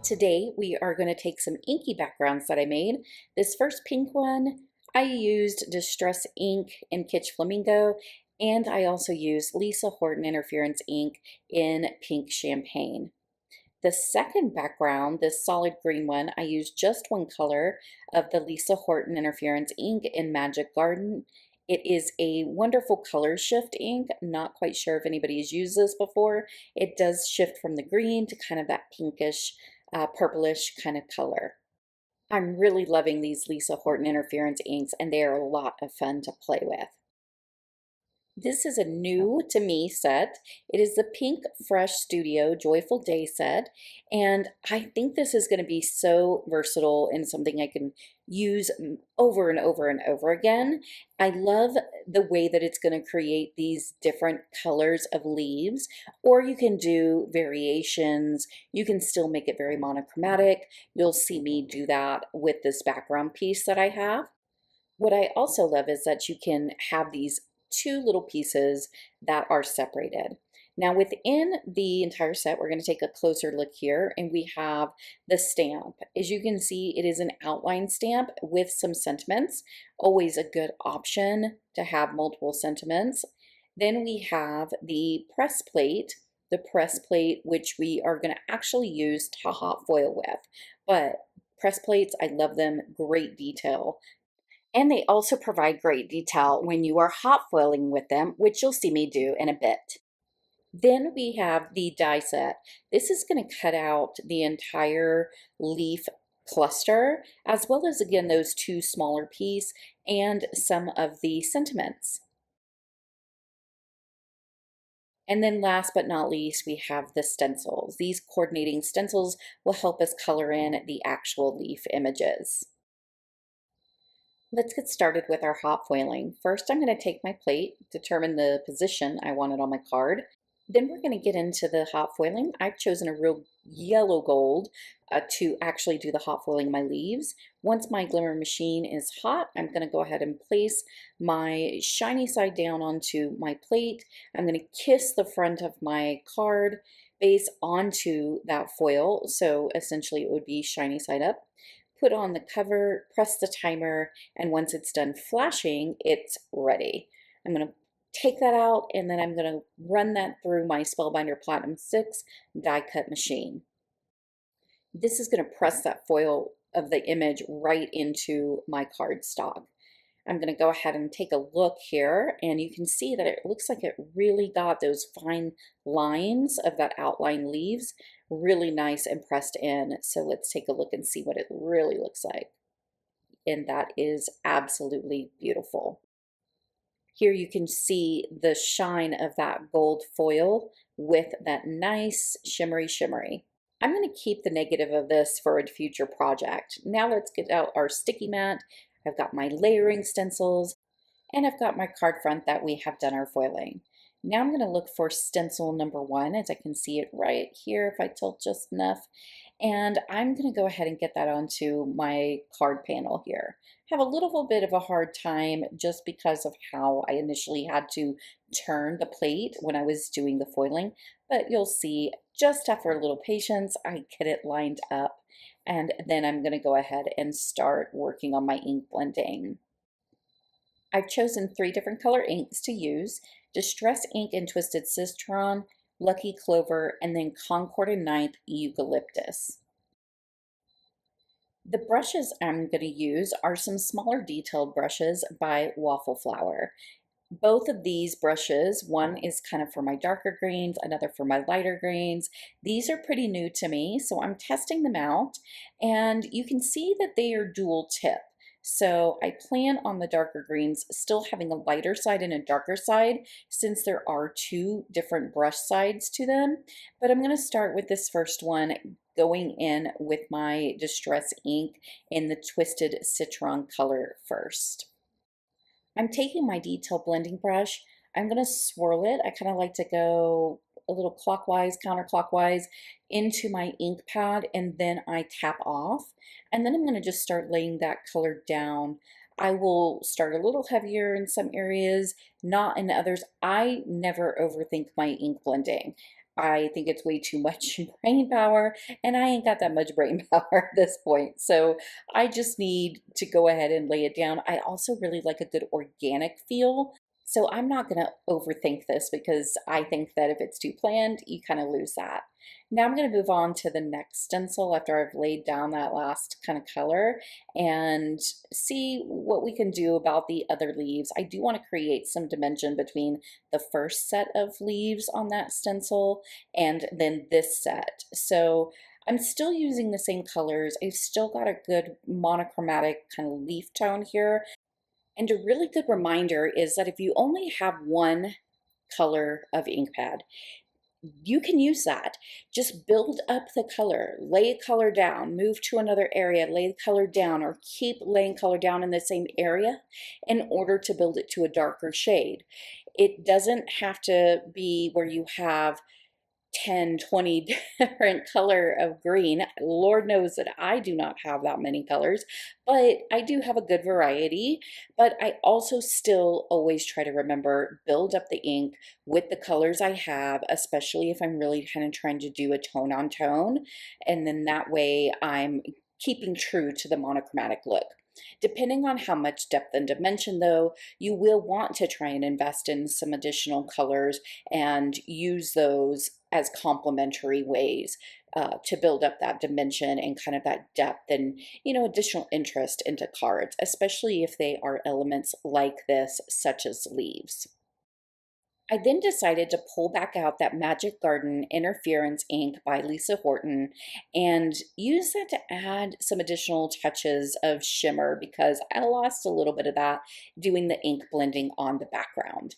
Today we are going to take some inky backgrounds that I made. This first pink one, I used Distress ink in Kitsch Flamingo, and I also used Lisa Horton Interference ink in Pink Champagne. The second background, this solid green one, I used just one color of the Lisa Horton Interference ink in Magic Garden. It is a wonderful color shift ink. Not quite sure if anybody has used this before. It does shift from the green to kind of that pinkish, purplish kind of color. I'm really loving these Lisa Horton Interference inks, and they are a lot of fun to play with. This is a new to me set. It is the Pink Fresh Studio Joyful Day set, and I think this is going to be so versatile and something I can use over and over and over again. I love the way that it's going to create these different colors of leaves, or you can do variations. You can still make it very monochromatic. You'll see me do that with this background piece that I have. What I also love is that you can have these two little pieces that are separated. Now within the entire set, we're going to take a closer look here, and we have the stamp. As you can see, it is an outline stamp with some sentiments. Always a good option to have multiple sentiments. Then we have the press plate, which we are going to actually use to hot foil with. But press plates, I love them, great detail. And they also provide great detail when you are hot foiling with them, which you'll see me do in a bit. Then we have the die set. This is going to cut out the entire leaf cluster, as well as, again, those two smaller pieces and some of the sentiments. And then last but not least, we have the stencils. These coordinating stencils will help us color in the actual leaf images. Let's get started with our hot foiling. First, I'm going to take my plate, determine the position I want it on my card. Then we're going to get into the hot foiling. I've chosen a real yellow gold to actually do the hot foiling of my leaves. Once my glimmer machine is hot, I'm going to go ahead and place my shiny side down onto my plate. I'm going to kiss the front of my card base onto that foil, so essentially it would be shiny side up. Put on the cover, press the timer, and once it's done flashing, it's ready. I'm going to take that out, and then I'm going to run that through my Spellbinder Platinum 6 die cut machine. This is going to press that foil of the image right into my cardstock. I'm going to go ahead and take a look here, and you can see that it looks like it really got those fine lines of that outline leaves really nice and pressed in. So let's take a look and see what it really looks like. And that is absolutely beautiful. Here you can see the shine of that gold foil with that nice shimmery. I'm going to keep the negative of this for a future project. Now let's get out our sticky mat. I've got my layering stencils, and I've got my card front that we have done our foiling. Now I'm going to look for stencil number 1, as I can see it right here if I tilt just enough. And I'm going to go ahead and get that onto my card panel here. I have a little bit of a hard time just because of how I initially had to turn the plate when I was doing the foiling, but you'll see just after a little patience, I get it lined up. And then I'm going to go ahead and start working on my ink blending. I've chosen 3 different color inks to use: Distress ink in Twisted Citron, Lucky Clover, and then Concord and Ninth Eucalyptus. The brushes I'm going to use are some smaller detailed brushes by Waffle Flower. Both of these brushes, one is kind of for my darker greens, another for my lighter greens. These are pretty new to me, so I'm testing them out, and you can see that they are dual tip. So I plan on the darker greens still having a lighter side and a darker side, since there are 2 different brush sides to them. But I'm going to start with this first one, going in with my Distress ink in the Twisted Citron color first. I'm taking my detail blending brush. I'm going to swirl it. I kind of like to go a little clockwise, counterclockwise into my ink pad, and then I tap off. And then I'm going to just start laying that color down. I will start a little heavier in some areas, not in others. I never overthink my ink blending. I think it's way too much brain power, and I ain't got that much brain power at this point. So I just need to go ahead and lay it down. I also really like a good organic feel. So I'm not going to overthink this because I think that if it's too planned, you kind of lose that. Now I'm going to move on to the next stencil after I've laid down that last kind of color and see what we can do about the other leaves. I do want to create some dimension between the first set of leaves on that stencil and then this set. So I'm still using the same colors. I've still got a good monochromatic kind of leaf tone here. And a really good reminder is that if you only have one color of ink pad, you can use that. Just build up the color, lay a color down, move to another area, lay the color down, or keep laying color down in the same area in order to build it to a darker shade. It doesn't have to be where you have 10, 20 different color of green. Lord knows that I do not have that many colors, but I do have a good variety. But I also still always try to remember, build up the ink with the colors I have, especially if I'm really kind of trying to do a tone on tone. And then that way I'm keeping true to the monochromatic look. Depending on how much depth and dimension, though, you will want to try and invest in some additional colors and use those as complementary ways to build up that dimension and kind of that depth and, additional interest into cards, especially if they are elements like this, such as leaves. I then decided to pull back out that Magic Garden Interference ink by Lisa Horton and use that to add some additional touches of shimmer because I lost a little bit of that doing the ink blending on the background.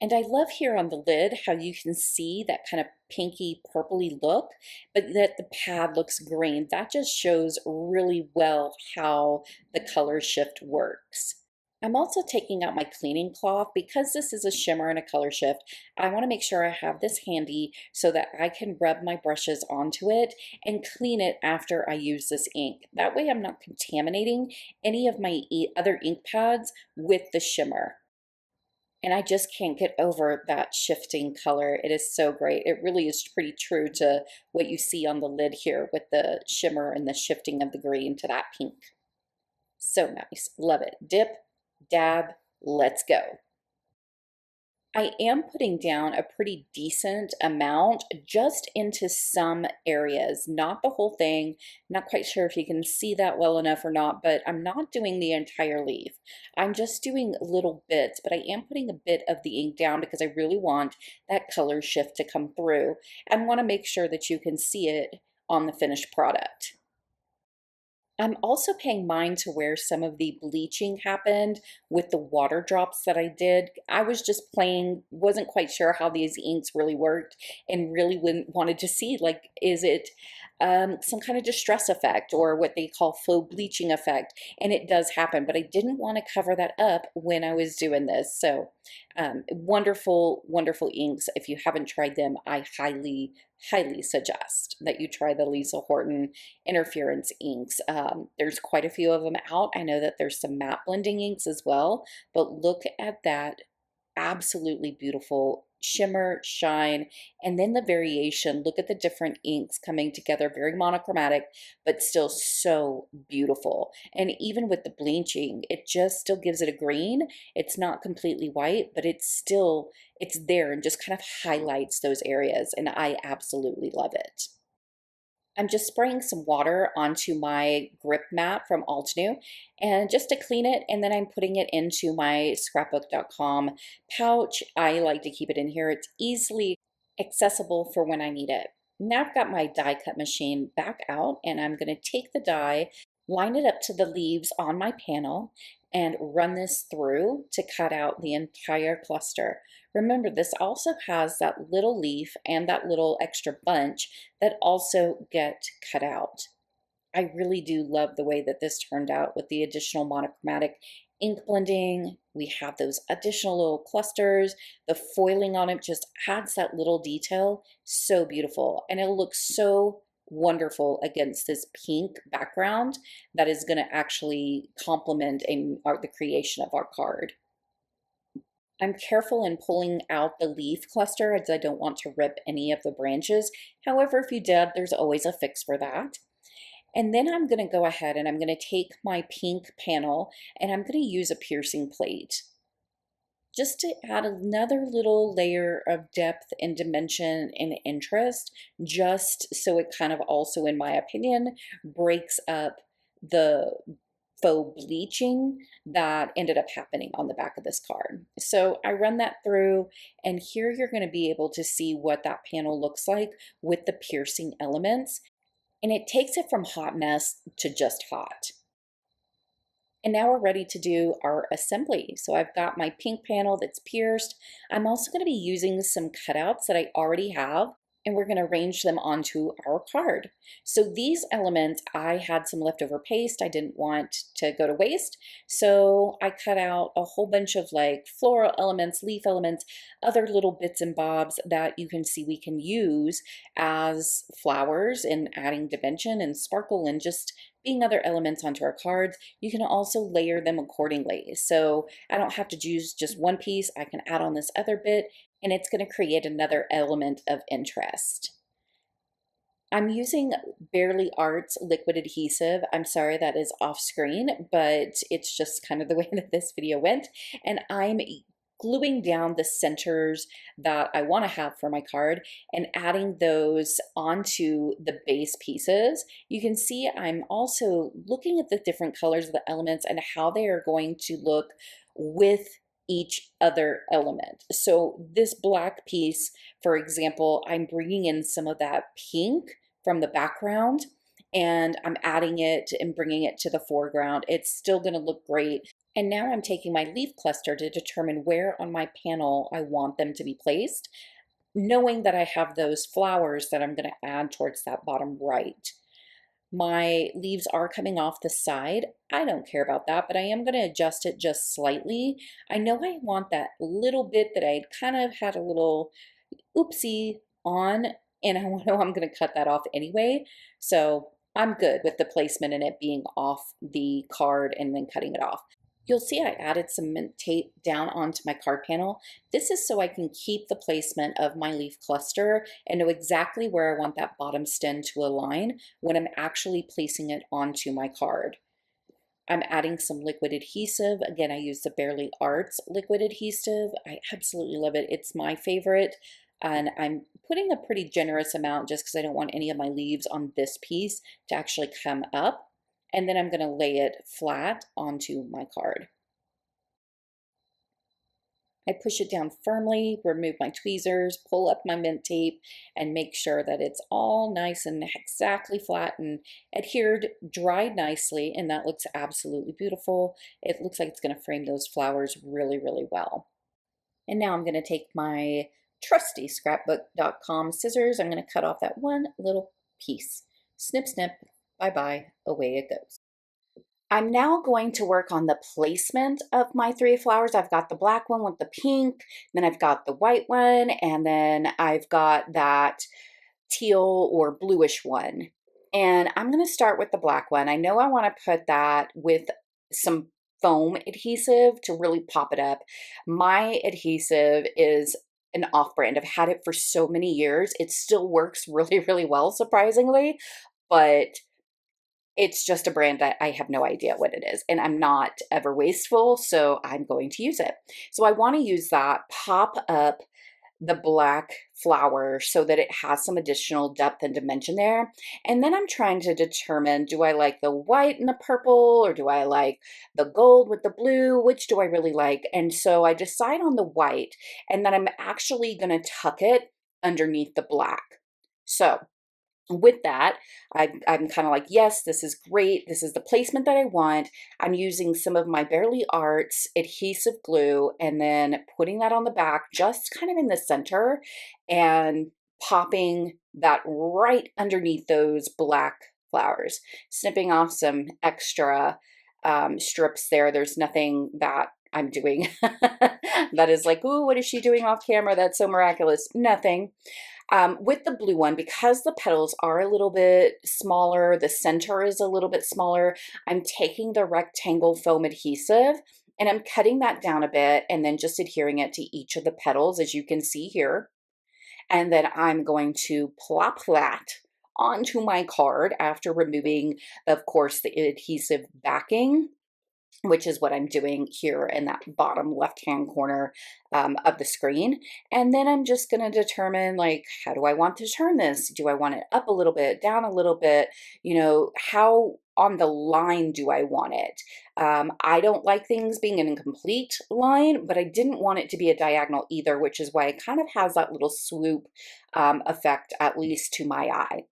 And I love here on the lid how you can see that kind of pinky purpley look, but that the pad looks green. That just shows really well how the color shift works. I'm also taking out my cleaning cloth because this is a shimmer and a color shift. I want to make sure I have this handy so that I can rub my brushes onto it and clean it after I use this ink. That way I'm not contaminating any of my other ink pads with the shimmer. And I just can't get over that shifting color. It is so great. It really is pretty true to what you see on the lid here with the shimmer and the shifting of the green to that pink. So nice. Love it. Dip, dab, let's go. I am putting down a pretty decent amount just into some areas, not the whole thing. Not quite sure if you can see that well enough or not, but I'm not doing the entire leaf. I'm just doing little bits, but I am putting a bit of the ink down because I really want that color shift to come through and want to make sure that you can see it on the finished product. I'm also paying mind to where some of the bleaching happened with the water drops that I did. I was just playing, wasn't quite sure how these inks really worked and really wanted to see, like, is it some kind of distress effect or what they call faux bleaching effect? And it does happen, but I didn't want to cover that up when I was doing this. So wonderful, wonderful inks. If you haven't tried them, I highly suggest that you try the Lisa Horton Interference inks. There's quite a few of them out. I know that there's some matte blending inks as well, but look at that absolutely beautiful shimmer, shine, and then the variation. Look at the different inks coming together, very monochromatic, but still so beautiful. And even with the bleaching, it just still gives it a green. It's not completely white, but it's there and just kind of highlights those areas. And I absolutely love it. I'm just spraying some water onto my grip mat from Altenew and just to clean it, and then I'm putting it into my scrapbook.com pouch. I like to keep it in here. It's easily accessible for when I need it. Now I've got my die cut machine back out and I'm going to take the die, line it up to the leaves on my panel, and run this through to cut out the entire cluster. Remember, this also has that little leaf and that little extra bunch that also get cut out. I really do love the way that this turned out with the additional monochromatic ink blending. We have those additional little clusters. The foiling on it just adds that little detail. So beautiful. And it looks so wonderful against this pink background that is going to actually complement the creation of our card. I'm careful in pulling out the leaf cluster as I don't want to rip any of the branches. However, if you did, there's always a fix for that. And then I'm going to go ahead and I'm going to take my pink panel and I'm going to use a piercing plate just to add another little layer of depth and dimension and interest, just so it kind of also, in my opinion, breaks up the faux bleaching that ended up happening on the back of this card. So I run that through, and here you're going to be able to see what that panel looks like with the piercing elements, and it takes it from hot mess to just hot. And now we're ready to do our assembly. So I've got my pink panel that's pierced. I'm also going to be using some cutouts that I already have, and we're going to arrange them onto our card. So these elements, I had some leftover paste I didn't want to go to waste. So I cut out a whole bunch of like floral elements, leaf elements, other little bits and bobs that you can see we can use as flowers and adding dimension and sparkle and just being other elements onto our cards. You can also layer them accordingly. So I don't have to use just one piece. I can add on this other bit, and it's going to create another element of interest. I'm using Barely Arts liquid adhesive. I'm sorry that is off screen, but it's just kind of the way that this video went. And I'm gluing down the centers that I want to have for my card and adding those onto the base pieces. You can see I'm also looking at the different colors of the elements and how they are going to look with each other element. So this black piece, for example, I'm bringing in some of that pink from the background and I'm adding it and bringing it to the foreground. It's still going to look great. And now I'm taking my leaf cluster to determine where on my panel I want them to be placed, knowing that I have those flowers that I'm going to add towards that bottom right. My leaves are coming off the side. I don't care about that, but I am going to adjust it just slightly. I know I want that little bit that I kind of had a little oopsie on, and I know I'm going to cut that off anyway. So I'm good with the placement and it being off the card and then cutting it off. You'll see I added some mint tape down onto my card panel. This is so I can keep the placement of my leaf cluster and know exactly where I want that bottom stem to align when I'm actually placing it onto my card. I'm adding some liquid adhesive. Again, I use the Barely Arts liquid adhesive. I absolutely love it. It's my favorite. And I'm putting a pretty generous amount just because I don't want any of my leaves on this piece to actually come up. And then I'm going to lay it flat onto my card. I push it down firmly, remove my tweezers, pull up my mint tape, and make sure that it's all nice and exactly flat and adhered, dried nicely, and that looks absolutely beautiful. It looks like it's going to frame those flowers really, really well. And now I'm going to take my trusty scrapbook.com scissors. I'm going to cut off that one little piece. Snip, snip, bye-bye, away it goes. I'm now going to work on the placement of my three flowers. I've got the black one with the pink, then I've got the white one, and then I've got that teal or bluish one. And I'm going to start with the black one. I know I want to put that with some foam adhesive to really pop it up. My adhesive is an off-brand. I've had it for so many years. It still works really, really well, surprisingly, but it's just a brand that I have no idea what it is, and I'm not ever wasteful, so I'm going to use it. So I want to use that, pop up the black flower so that it has some additional depth and dimension there. And then I'm trying to determine, do I like the white and the purple, or do I like the gold with the blue? Which do I really like? And so I decide on the white, and then I'm actually going to tuck it underneath the black. So with that, I'm kind of like, yes, this is great. This is the placement that I want. I'm using some of my Barely Arts adhesive glue and then putting that on the back, just kind of in the center, and popping that right underneath those black flowers, snipping off some extra strips there. There's nothing that I'm doing that is like, ooh, what is she doing off camera? That's so miraculous. Nothing. With the blue one, because the petals are a little bit smaller, the center is a little bit smaller, I'm taking the rectangle foam adhesive And I'm cutting that down a bit and then just adhering it to each of the petals, as you can see here. And then I'm going to plop that onto my card after removing, of course, the adhesive backing, which is what I'm doing here in that bottom left-hand corner of the screen. And then I'm just going to determine, like, how do I want to turn this? Do I want it up a little bit, down a little bit? You know, how on the line do I want it? I don't like things being in a complete line, but I didn't want it to be a diagonal either, which is why it kind of has that little swoop effect, at least to my eye.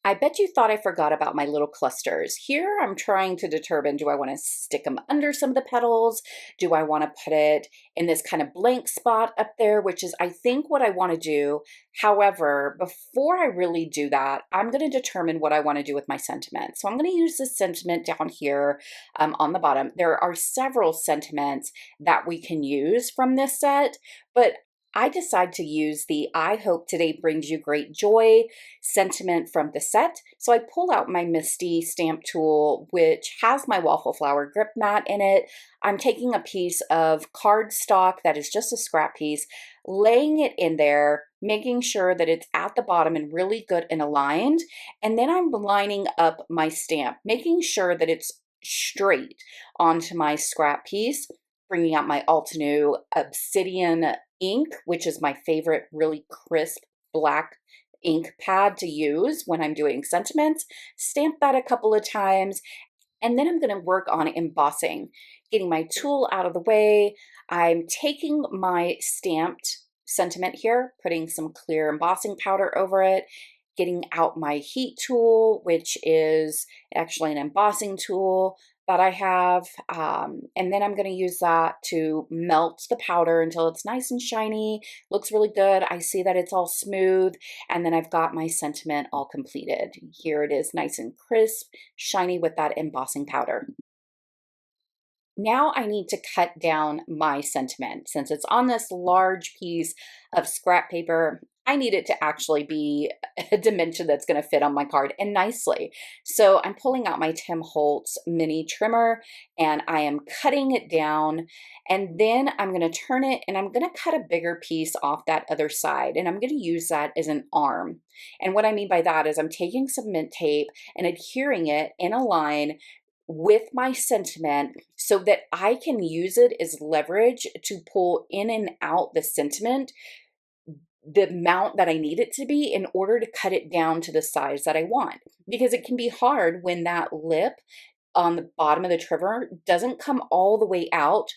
I bet you thought I forgot about my little clusters. Here I'm trying to determine, do I want to stick them under some of the petals? Do I want to put it in this kind of blank spot up there, which is I think what I want to do. However, before I really do that, I'm going to determine what I want to do with my sentiment. So I'm going to use this sentiment down here on the bottom. There are several sentiments that we can use from this set, but I decide to use the I hope today brings you great joy sentiment from the set. So I pull out my Misty stamp tool, which has my waffle flower grip mat in it. I'm taking a piece of cardstock that is just a scrap piece, laying it in there, making sure that it's at the bottom and really good and aligned. And then I'm lining up my stamp, making sure that it's straight onto my scrap piece, bringing out my Altenew Obsidian ink, which is my favorite really crisp black ink pad to use when I'm doing sentiments. Stamp that a couple of times, and then I'm going to work on embossing, getting my tool out of the way. I'm taking my stamped sentiment here, putting some clear embossing powder over it, getting out my heat tool, which is actually an embossing tool that I have. And then I'm going to use that to melt the powder until it's nice and shiny, looks really good. I see that it's all smooth, and then I've got my sentiment all completed. Here it is, nice and crisp, shiny with that embossing powder. Now I need to cut down my sentiment. Since it's on this large piece of scrap paper, I need it to actually be a dimension that's going to fit on my card and nicely. So I'm pulling out my Tim Holtz mini trimmer and I am cutting it down, and then I'm going to turn it and I'm going to cut a bigger piece off that other side, and I'm going to use that as an arm. And what I mean by that is I'm taking some mint tape and adhering it in a line with my sentiment so that I can use it as leverage to pull in and out the sentiment the amount that I need it to be in order to cut it down to the size that I want. Because it can be hard when that lip on the bottom of the trimmer doesn't come all the way out,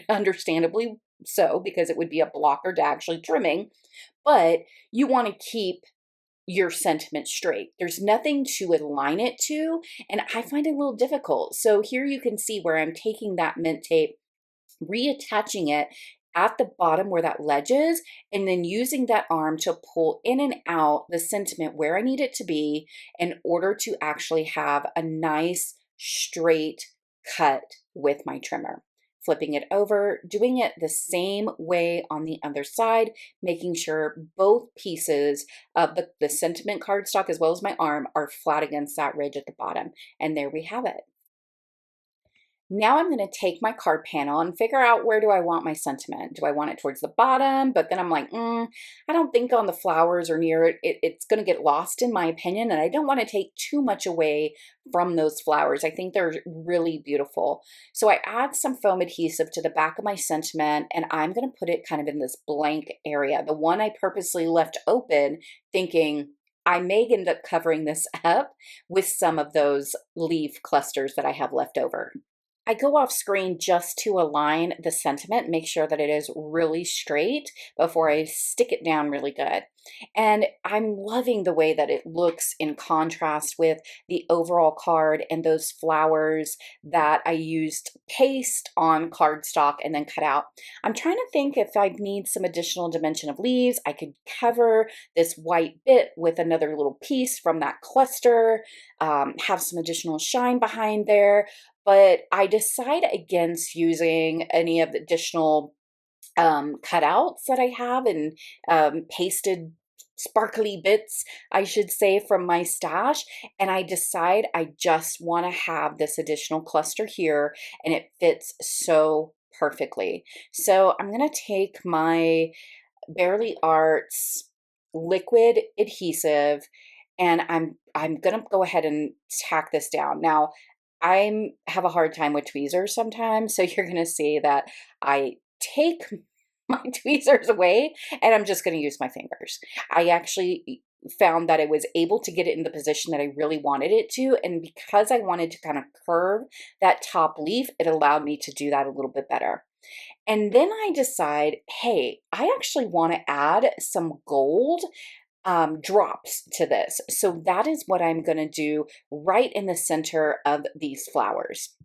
understandably so, because it would be a blocker to actually trimming, but you want to keep your sentiment straight. There's nothing to align it to, and I find it a little difficult. So here you can see where I'm taking that mint tape, reattaching it at the bottom where that ledge is, and then using that arm to pull in and out the sentiment where I need it to be in order to actually have a nice straight cut with my trimmer. Flipping it over, doing it the same way on the other side, making sure both pieces of the sentiment cardstock as well as my arm are flat against that ridge at the bottom. And there we have it. Now I'm going to take my card panel and figure out, where do I want my sentiment? Do I want it towards the bottom? But then I'm like, I don't think on the flowers or near it, it's going to get lost in my opinion. And I don't want to take too much away from those flowers. I think they're really beautiful. So I add some foam adhesive to the back of my sentiment, and I'm going to put it kind of in this blank area, the one I purposely left open, thinking I may end up covering this up with some of those leaf clusters that I have left over. I go off screen just to align the sentiment, make sure that it is really straight before I stick it down really good. And I'm loving the way that it looks in contrast with the overall card and those flowers that I used paste on cardstock and then cut out. I'm trying to think if I need some additional dimension of leaves. I could cover this white bit with another little piece from that cluster, have some additional shine behind there. But I decide against using any of the additional cutouts that I have and pasted sparkly bits, I should say, from my stash. And I decide I just want to have this additional cluster here, and it fits so perfectly. So I'm going to take my Barely Arts liquid adhesive, and I'm gonna go ahead and tack this down. Now, I'm have a hard time with tweezers sometimes, so you're gonna see that I take my tweezers away and I'm just gonna use my fingers. I actually found that I was able to get it in the position that I really wanted it to, and because I wanted to kind of curve that top leaf, it allowed me to do that a little bit better. And then I decide, hey, I actually want to add some gold drops to this. So that is what I'm going to do right in the center of these flowers.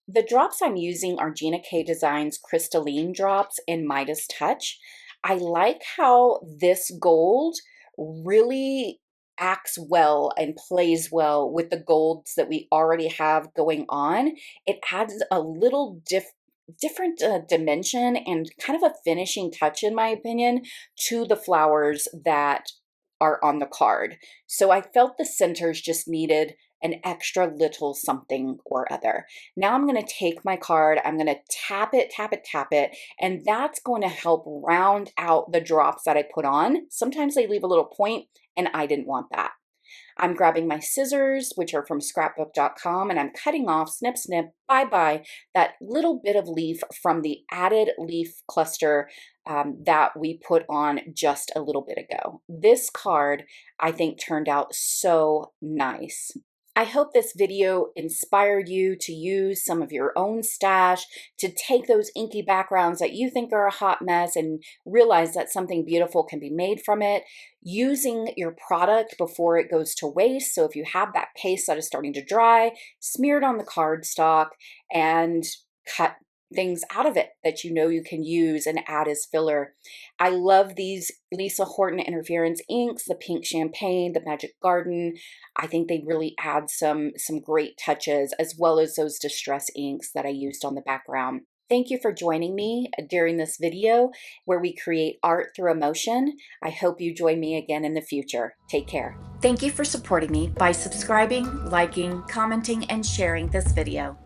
The drops I'm using are Gina K Designs Crystalline drops in Midas Touch. I like how this gold really acts well and plays well with the golds that we already have going on. It adds a little different dimension and kind of a finishing touch, in my opinion, to the flowers that are on the card. So I felt the centers just needed an extra little something or other. Now I'm going to take my card, I'm going to tap it, tap it, tap it, and that's going to help round out the drops that I put on. Sometimes they leave a little point, and I didn't want that. I'm grabbing my scissors, which are from scrapbook.com, and I'm cutting off, snip, snip, bye-bye, that little bit of leaf from the added leaf cluster that we put on just a little bit ago. This card, I think, turned out so nice. I hope this video inspired you to use some of your own stash, to take those inky backgrounds that you think are a hot mess and realize that something beautiful can be made from it, using your product before it goes to waste. So if you have that paste that is starting to dry, smear it on the cardstock and cut things out of it that you know you can use and add as filler. I love these Lisa Horton Interference inks, the Pink Champagne, the Magic Garden. I think they really add some great touches, as well as those distress inks that I used on the background. Thank you for joining me during this video where we create art through emotion. I hope you join me again in the future. Take care. Thank you for supporting me by subscribing, liking, commenting, and sharing this video.